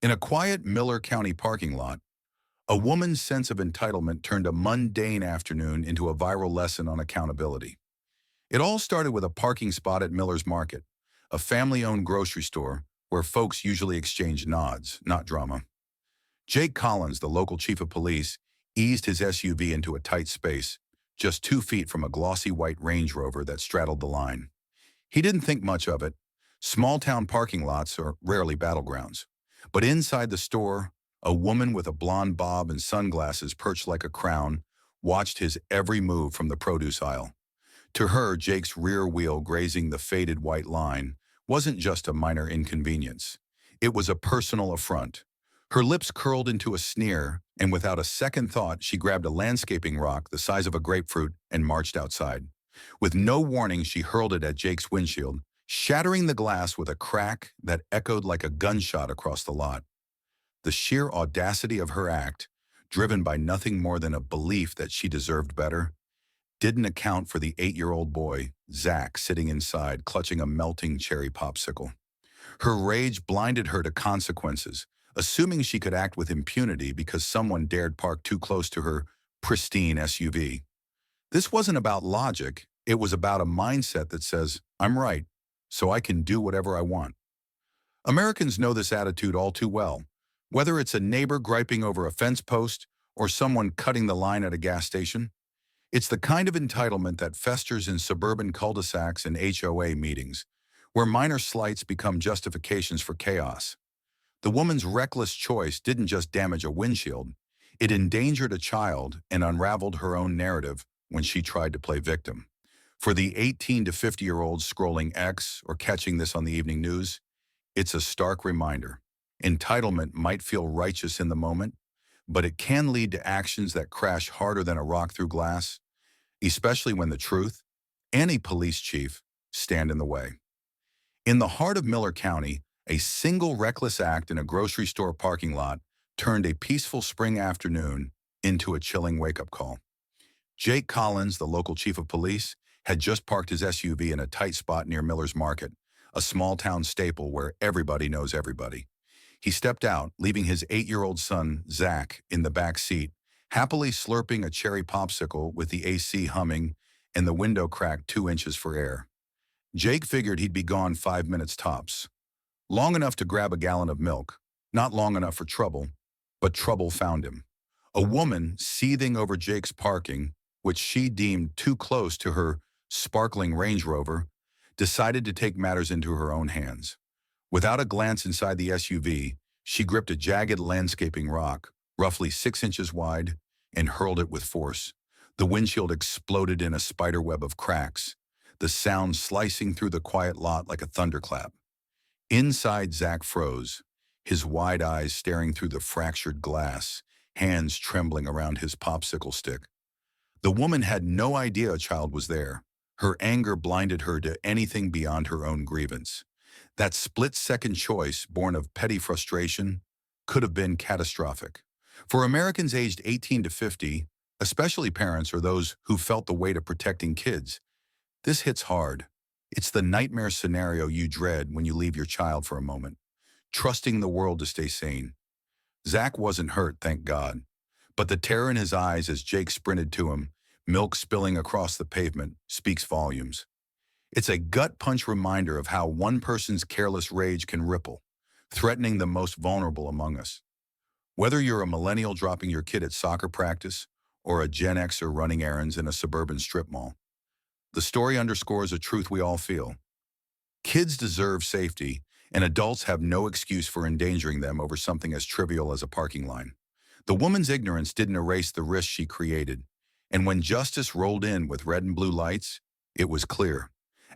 In a quiet Miller County parking lot, a woman's sense of entitlement turned a mundane afternoon into a viral lesson on accountability. It all started with a parking spot at Miller's Market, a family-owned grocery store where folks usually exchange nods, not drama. Jake Collins, the local chief of police, eased his SUV into a tight space, just 2 feet from a glossy white Range Rover that straddled the line. He didn't think much of it. Small-town parking lots are rarely battlegrounds. But inside the store, a woman with a blonde bob and sunglasses perched like a crown watched his every move from the produce aisle. To her, Jake's rear wheel grazing the faded white line wasn't just a minor inconvenience. It was a personal affront. Her lips curled into a sneer, and without a second thought, she grabbed a landscaping rock the size of a grapefruit and marched outside. With no warning, she hurled it at Jake's windshield, shattering the glass with a crack that echoed like a gunshot across the lot. The sheer audacity of her act, driven by nothing more than a belief that she deserved better, didn't account for the 8-year-old boy, Zach, sitting inside, clutching a melting cherry popsicle. Her rage blinded her to consequences, assuming she could act with impunity because someone dared park too close to her pristine SUV. This wasn't about logic, it was about a mindset that says, I'm right, so I can do whatever I want. Americans know this attitude all too well, whether it's a neighbor griping over a fence post or someone cutting the line at a gas station. It's the kind of entitlement that festers in suburban cul-de-sacs and HOA meetings, where minor slights become justifications for chaos. The woman's reckless choice didn't just damage a windshield, it endangered a child and unraveled her own narrative when she tried to play victim. For the 18 to 50-year-olds scrolling X or catching this on the evening news, it's a stark reminder. Entitlement might feel righteous in the moment, but it can lead to actions that crash harder than a rock through glass, especially when the truth and a police chief stand in the way. In the heart of Miller County, a single reckless act in a grocery store parking lot turned a peaceful spring afternoon into a chilling wake-up call. Jake Collins, the local chief of police, had just parked his SUV in a tight spot near Miller's Market, a small-town staple where everybody knows everybody. He stepped out, leaving his 8-year-old son, Zach, in the back seat, happily slurping a cherry popsicle with the AC humming and the window cracked 2 inches for air. Jake figured he'd be gone 5 minutes tops. Long enough to grab a gallon of milk, not long enough for trouble, but trouble found him. A woman seething over Jake's parking, which she deemed too close to her sparkling Range Rover, decided to take matters into her own hands. Without a glance inside the SUV, she gripped a jagged landscaping rock, roughly 6 inches wide, and hurled it with force. The windshield exploded in a spiderweb of cracks, the sound slicing through the quiet lot like a thunderclap. Inside, Zach froze, his wide eyes staring through the fractured glass, hands trembling around his popsicle stick. The woman had no idea a child was there. Her anger blinded her to anything beyond her own grievance. That split-second choice, born of petty frustration, could have been catastrophic. For Americans aged 18 to 50, especially parents or those who felt the weight of protecting kids, this hits hard. It's the nightmare scenario you dread when you leave your child for a moment, trusting the world to stay sane. Zach wasn't hurt, thank God, but the terror in his eyes as Jake sprinted to him, milk spilling across the pavement, speaks volumes. It's a gut-punch reminder of how one person's careless rage can ripple, threatening the most vulnerable among us. Whether you're a millennial dropping your kid at soccer practice or a Gen Xer running errands in a suburban strip mall, the story underscores a truth we all feel. Kids deserve safety, and adults have no excuse for endangering them over something as trivial as a parking line. The woman's ignorance didn't erase the risk she created, and when justice rolled in with red and blue lights, it was clear.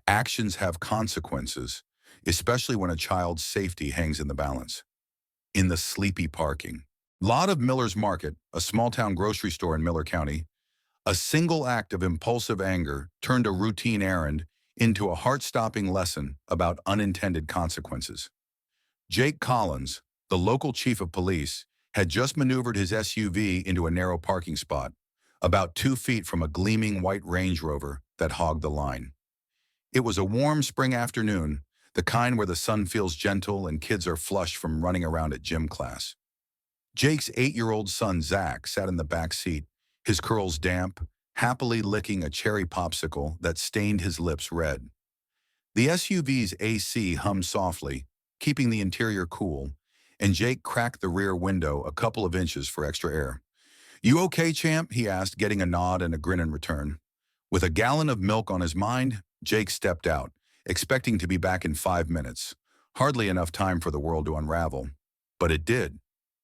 Actions have consequences, especially when a child's safety hangs in the balance. In the sleepy parking lot of Miller's Market, a small-town grocery store in Miller County, a single act of impulsive anger turned a routine errand into a heart-stopping lesson about unintended consequences. Jake Collins, the local chief of police, had just maneuvered his SUV into a narrow parking spot, about 2 feet from a gleaming white Range Rover that hogged the line. It was a warm spring afternoon, the kind where the sun feels gentle and kids are flushed from running around at gym class. Jake's 8-year-old son, Zach, sat in the back seat, his curls damp, happily licking a cherry popsicle that stained his lips red. The SUV's AC hummed softly, keeping the interior cool, and Jake cracked the rear window a couple of inches for extra air. "You okay, champ?" he asked, getting a nod and a grin in return. With a gallon of milk on his mind, Jake stepped out, expecting to be back in 5 minutes. Hardly enough time for the world to unravel. But it did.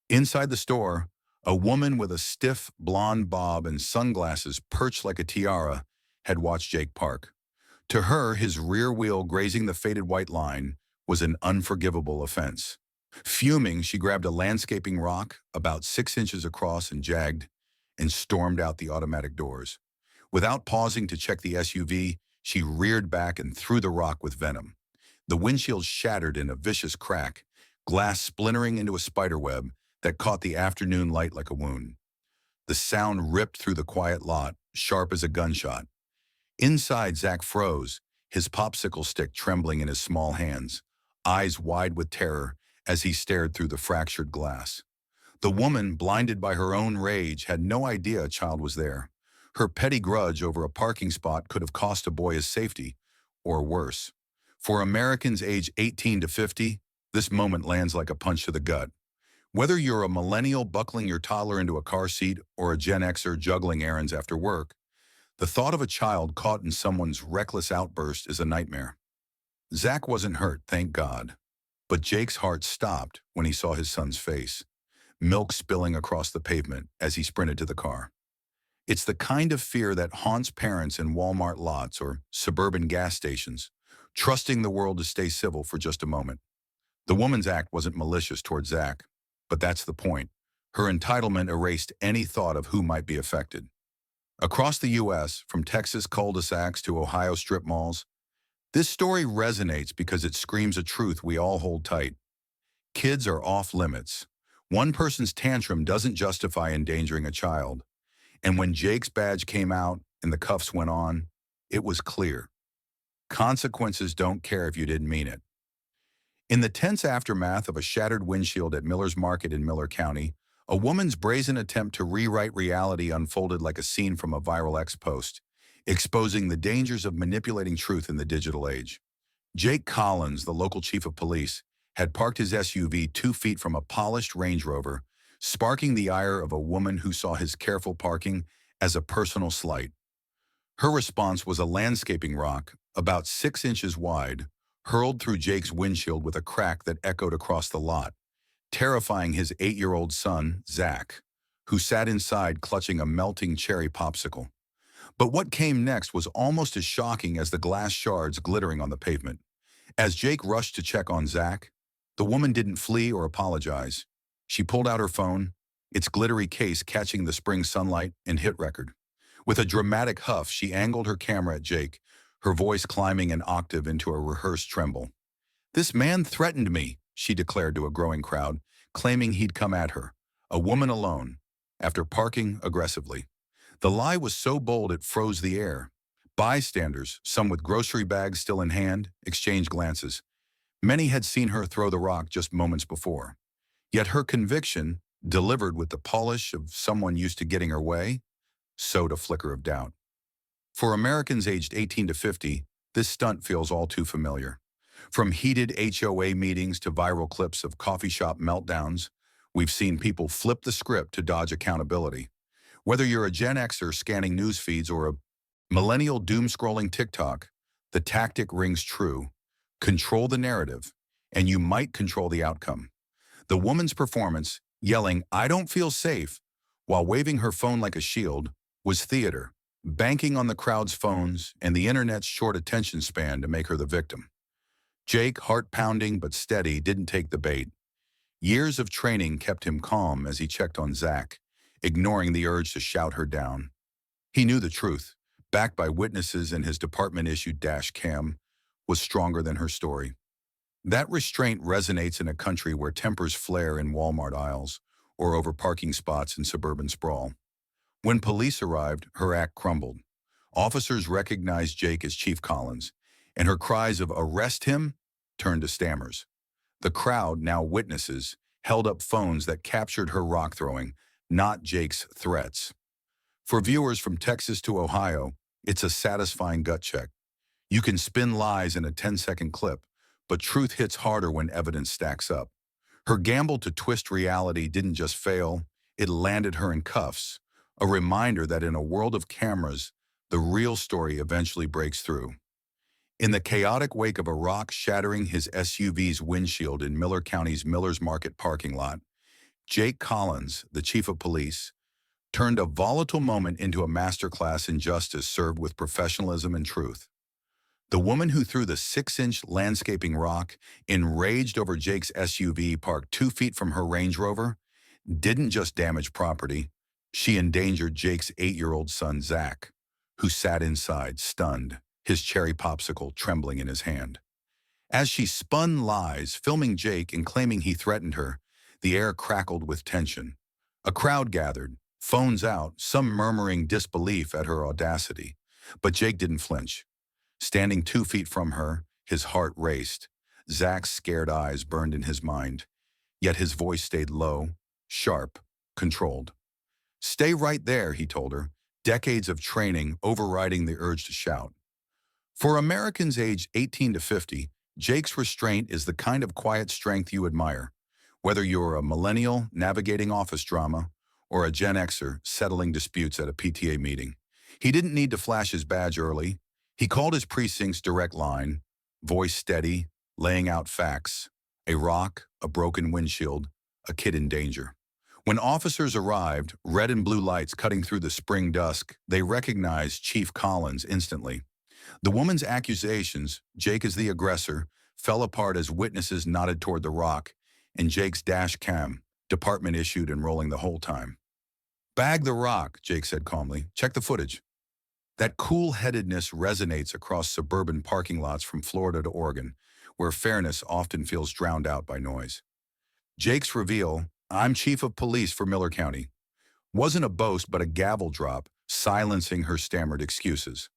Inside the store, a woman with a stiff blonde bob and sunglasses perched like a tiara had watched Jake park. To her, his rear wheel grazing the faded white line was an unforgivable offense. Fuming, she grabbed a landscaping rock about 6 inches across and jagged, and stormed out the automatic doors. Without pausing to check the SUV, she reared back and threw the rock with venom. The windshield shattered in a vicious crack, glass splintering into a spiderweb that caught the afternoon light like a wound. The sound ripped through the quiet lot, sharp as a gunshot. Inside, Zach froze, his popsicle stick trembling in his small hands, eyes wide with terror as he stared through the fractured glass. The woman, blinded by her own rage, had no idea a child was there. Her petty grudge over a parking spot could have cost a boy his safety, or worse. For Americans aged 18 to 50, this moment lands like a punch to the gut. Whether you're a millennial buckling your toddler into a car seat or a Gen Xer juggling errands after work, the thought of a child caught in someone's reckless outburst is a nightmare. Zach wasn't hurt, thank God. But Jake's heart stopped when he saw his son's face, milk spilling across the pavement as he sprinted to the car. It's the kind of fear that haunts parents in Walmart lots or suburban gas stations, trusting the world to stay civil for just a moment. The woman's act wasn't malicious toward Zach, but that's the point. Her entitlement erased any thought of who might be affected. Across the U.S., from Texas cul-de-sacs to Ohio strip malls, this story resonates because it screams a truth we all hold tight. Kids are off limits. One person's tantrum doesn't justify endangering a child. And when Jake's badge came out and the cuffs went on, it was clear. Consequences don't care if you didn't mean it. In the tense aftermath of a shattered windshield at Miller's Market in Miller County, a woman's brazen attempt to rewrite reality unfolded like a scene from a viral X post, exposing the dangers of manipulating truth in the digital age. Jake Collins, the local chief of police, had parked his SUV 2 feet from a polished Range Rover, sparking the ire of a woman who saw his careful parking as a personal slight. Her response was a landscaping rock, about 6 inches wide, hurled through Jake's windshield with a crack that echoed across the lot, terrifying his 8-year-old son, Zach, who sat inside clutching a melting cherry popsicle. But what came next was almost as shocking as the glass shards glittering on the pavement. As Jake rushed to check on Zach, the woman didn't flee or apologize. She pulled out her phone, its glittery case catching the spring sunlight, and hit record. With a dramatic huff, she angled her camera at Jake, her voice climbing an octave into a rehearsed tremble. "This man threatened me," she declared to a growing crowd, claiming he'd come at her, a woman alone, after parking aggressively. The lie was so bold it froze the air. Bystanders, some with grocery bags still in hand, exchanged glances. Many had seen her throw the rock just moments before. Yet her conviction, delivered with the polish of someone used to getting her way, sowed a flicker of doubt. For Americans aged 18 to 50, this stunt feels all too familiar. From heated HOA meetings to viral clips of coffee shop meltdowns, we've seen people flip the script to dodge accountability. Whether you're a Gen Xer scanning news feeds or a millennial doom-scrolling TikTok, the tactic rings true. Control the narrative, and you might control the outcome. The woman's performance, yelling, "I don't feel safe," while waving her phone like a shield, was theater, banking on the crowd's phones and the internet's short attention span to make her the victim. Jake, heart-pounding but steady, didn't take the bait. Years of training kept him calm as he checked on Zach, ignoring the urge to shout her down. He knew the truth, backed by witnesses and his department-issued dash cam, was stronger than her story. That restraint resonates in a country where tempers flare in Walmart aisles or over parking spots in suburban sprawl. When police arrived, her act crumbled. Officers recognized Jake as Chief Collins, and her cries of "arrest him" turned to stammers. The crowd, now witnesses, held up phones that captured her rock throwing, not Jake's threats. For viewers from Texas to Ohio, it's a satisfying gut check. You can spin lies in a 10-second clip, but truth hits harder when evidence stacks up. Her gamble to twist reality didn't just fail, it landed her in cuffs, a reminder that in a world of cameras, the real story eventually breaks through. In the chaotic wake of a rock shattering his SUV's windshield in Miller County's Miller's Market parking lot, Jake Collins, the chief of police, turned a volatile moment into a masterclass in justice served with professionalism and truth. The woman who threw the 6-inch landscaping rock, enraged over Jake's SUV parked 2 feet from her Range Rover, didn't just damage property, she endangered Jake's 8-year-old son, Zach, who sat inside, stunned, his cherry popsicle trembling in his hand. As she spun lies, filming Jake and claiming he threatened her, the air crackled with tension. A crowd gathered, phones out, some murmuring disbelief at her audacity. But Jake didn't flinch. Standing 2 feet from her, his heart raced. Zach's scared eyes burned in his mind. Yet his voice stayed low, sharp, controlled. "Stay right there," he told her, decades of training overriding the urge to shout. For Americans aged 18 to 50, Jake's restraint is the kind of quiet strength you admire, whether you're a millennial navigating office drama or a Gen Xer settling disputes at a PTA meeting. He didn't need to flash his badge early. He called his precinct's direct line, voice steady, laying out facts, a rock, a broken windshield, a kid in danger. When officers arrived, red and blue lights cutting through the spring dusk, they recognized Chief Collins instantly. The woman's accusations, Jake is the aggressor, fell apart as witnesses nodded toward the rock, and Jake's dash cam, department issued and rolling the whole time. "Bag the rock," Jake said calmly. "Check the footage." That cool-headedness resonates across suburban parking lots from Florida to Oregon, where fairness often feels drowned out by noise. Jake's reveal, "I'm chief of police for Miller County," wasn't a boast but a gavel drop, silencing her stammered excuses.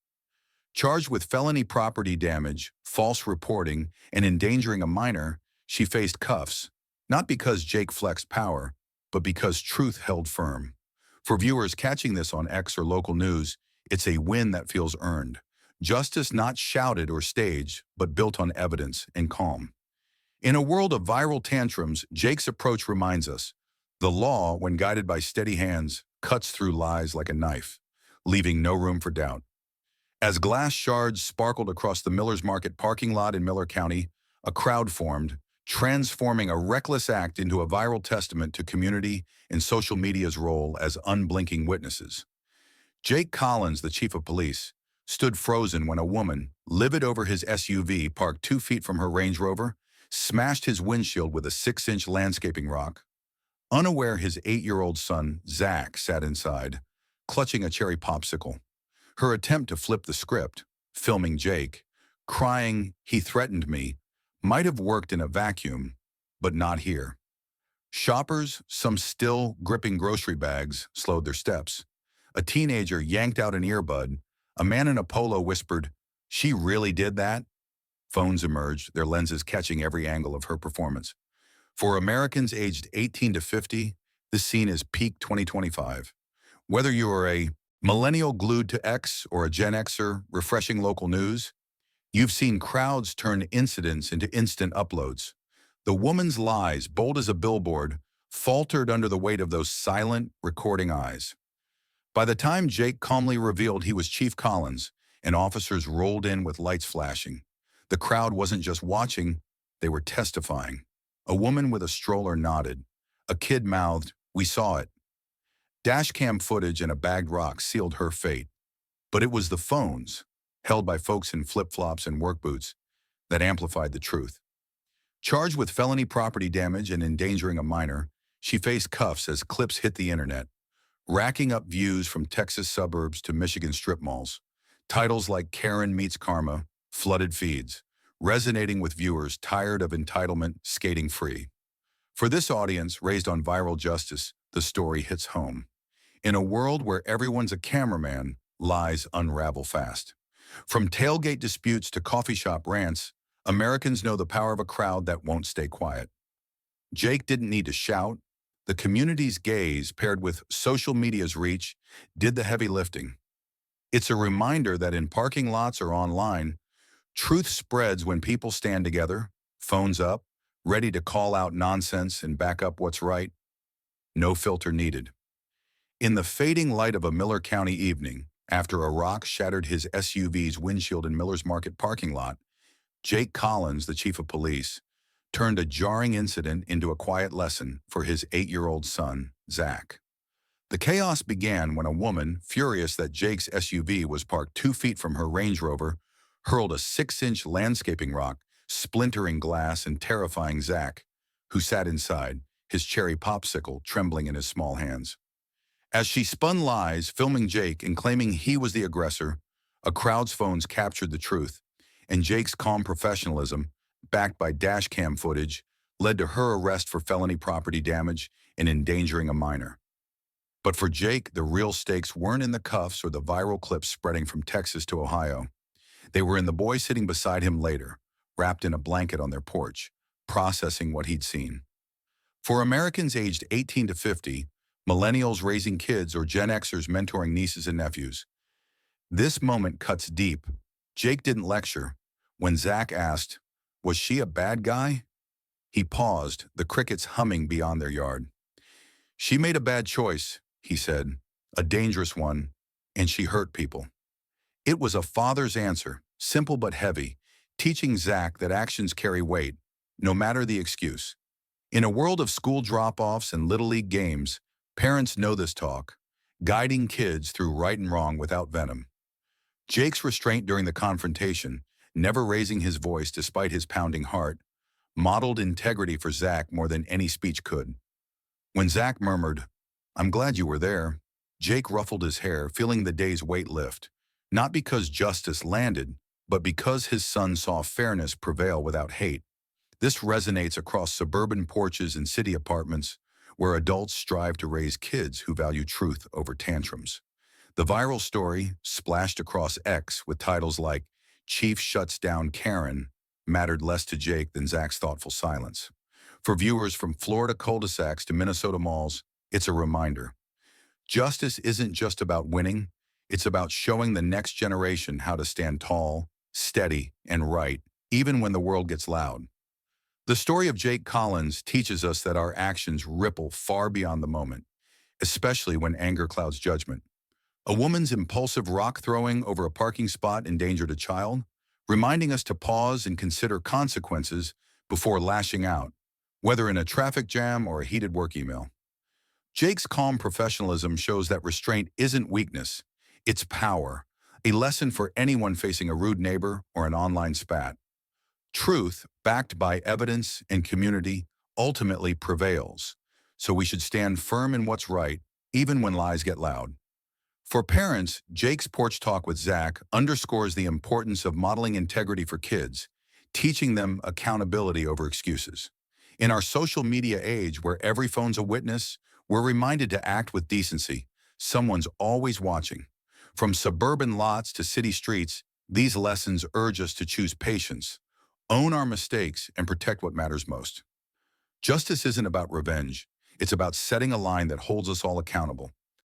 Charged with felony property damage, false reporting, and endangering a minor, she faced cuffs, not because Jake flexed power, but because truth held firm. For viewers catching this on X or local news, it's a win that feels earned. Justice not shouted or staged, but built on evidence and calm. In a world of viral tantrums, Jake's approach reminds us, the law, when guided by steady hands, cuts through lies like a knife, leaving no room for doubt. As glass shards sparkled across the Miller's Market parking lot in Miller County, a crowd formed, transforming a reckless act into a viral testament to community and social media's role as unblinking witnesses. Jake Collins, the chief of police, stood frozen when a woman, livid over his SUV parked 2 feet from her Range Rover, smashed his windshield with a 6-inch landscaping rock. Unaware his 8-year-old son, Zach, sat inside, clutching a cherry popsicle. Her attempt to flip the script, filming Jake, crying, "He threatened me," might have worked in a vacuum, but not here. Shoppers, some still gripping grocery bags, slowed their steps. A teenager yanked out an earbud. A man in a polo whispered, "She really did that?" Phones emerged, their lenses catching every angle of her performance. For Americans aged 18 to 50, this scene is peak 2025. Whether you are a millennial glued to X or a Gen Xer refreshing local news, you've seen crowds turn incidents into instant uploads. The woman's lies, bold as a billboard, faltered under the weight of those silent, recording eyes. By the time Jake calmly revealed he was Chief Collins, and officers rolled in with lights flashing, the crowd wasn't just watching, they were testifying. A woman with a stroller nodded. A kid mouthed, "We saw it." Dashcam footage and a bagged rock sealed her fate. But it was the phones, held by folks in flip-flops and work boots, that amplified the truth. Charged with felony property damage and endangering a minor, she faced cuffs as clips hit the internet, racking up views from Texas suburbs to Michigan strip malls. Titles like "Karen Meets Karma" flooded feeds, resonating with viewers tired of entitlement skating free. For this audience raised on viral justice, the story hits home. In a world where everyone's a cameraman, lies unravel fast. From tailgate disputes to coffee shop rants, Americans know the power of a crowd that won't stay quiet. Jake didn't need to shout. The community's gaze, paired with social media's reach, did the heavy lifting. It's a reminder that in parking lots or online, truth spreads when people stand together, phones up, ready to call out nonsense and back up what's right. No filter needed. In the fading light of a Miller County evening, after a rock shattered his SUV's windshield in Miller's Market parking lot, Jake Collins, the chief of police, turned a jarring incident into a quiet lesson for his 8-year-old son, Zach. The chaos began when a woman, furious that Jake's SUV was parked 2 feet from her Range Rover, hurled a 6-inch landscaping rock, splintering glass and terrifying Zach, who sat inside, his cherry popsicle trembling in his small hands. As she spun lies, filming Jake and claiming he was the aggressor, a crowd's phones captured the truth, and Jake's calm professionalism, backed by dashcam footage, led to her arrest for felony property damage and endangering a minor. But for Jake, the real stakes weren't in the cuffs or the viral clips spreading from Texas to Ohio. They were in the boy sitting beside him later, wrapped in a blanket on their porch, processing what he'd seen. For Americans aged 18 to 50, millennials raising kids or Gen Xers mentoring nieces and nephews, this moment cuts deep. Jake didn't lecture. When Zach asked, "Was she a bad guy?" he paused, the crickets humming beyond their yard. "She made a bad choice," he said, "a dangerous one, and she hurt people." It was a father's answer, simple but heavy, teaching Zach that actions carry weight, no matter the excuse. In a world of school drop-offs and Little League games, parents know this talk, guiding kids through right and wrong without venom. Jake's restraint during the confrontation, never raising his voice despite his pounding heart, modeled integrity for Zach more than any speech could. When Zach murmured, "I'm glad you were there," Jake ruffled his hair, feeling the day's weight lift, not because justice landed, but because his son saw fairness prevail without hate. This resonates across suburban porches and city apartments, where adults strive to raise kids who value truth over tantrums. The viral story, splashed across X with titles like "Chief Shuts Down Karen," mattered less to Jake than Zach's thoughtful silence. For viewers from Florida cul-de-sacs to Minnesota malls, it's a reminder. Justice isn't just about winning, it's about showing the next generation how to stand tall, steady, and right, even when the world gets loud. The story of Jake Collins teaches us that our actions ripple far beyond the moment, especially when anger clouds judgment. A woman's impulsive rock throwing over a parking spot endangered a child, reminding us to pause and consider consequences before lashing out, whether in a traffic jam or a heated work email. Jake's calm professionalism shows that restraint isn't weakness, it's power, a lesson for anyone facing a rude neighbor or an online spat. Truth, backed by evidence and community, ultimately prevails, so we should stand firm in what's right, even when lies get loud. For parents, Jake's porch talk with Zach underscores the importance of modeling integrity for kids, teaching them accountability over excuses. In our social media age where every phone's a witness, we're reminded to act with decency. Someone's always watching. From suburban lots to city streets, these lessons urge us to choose patience, own our mistakes, and protect what matters most. Justice isn't about revenge. It's about setting a line that holds us all accountable.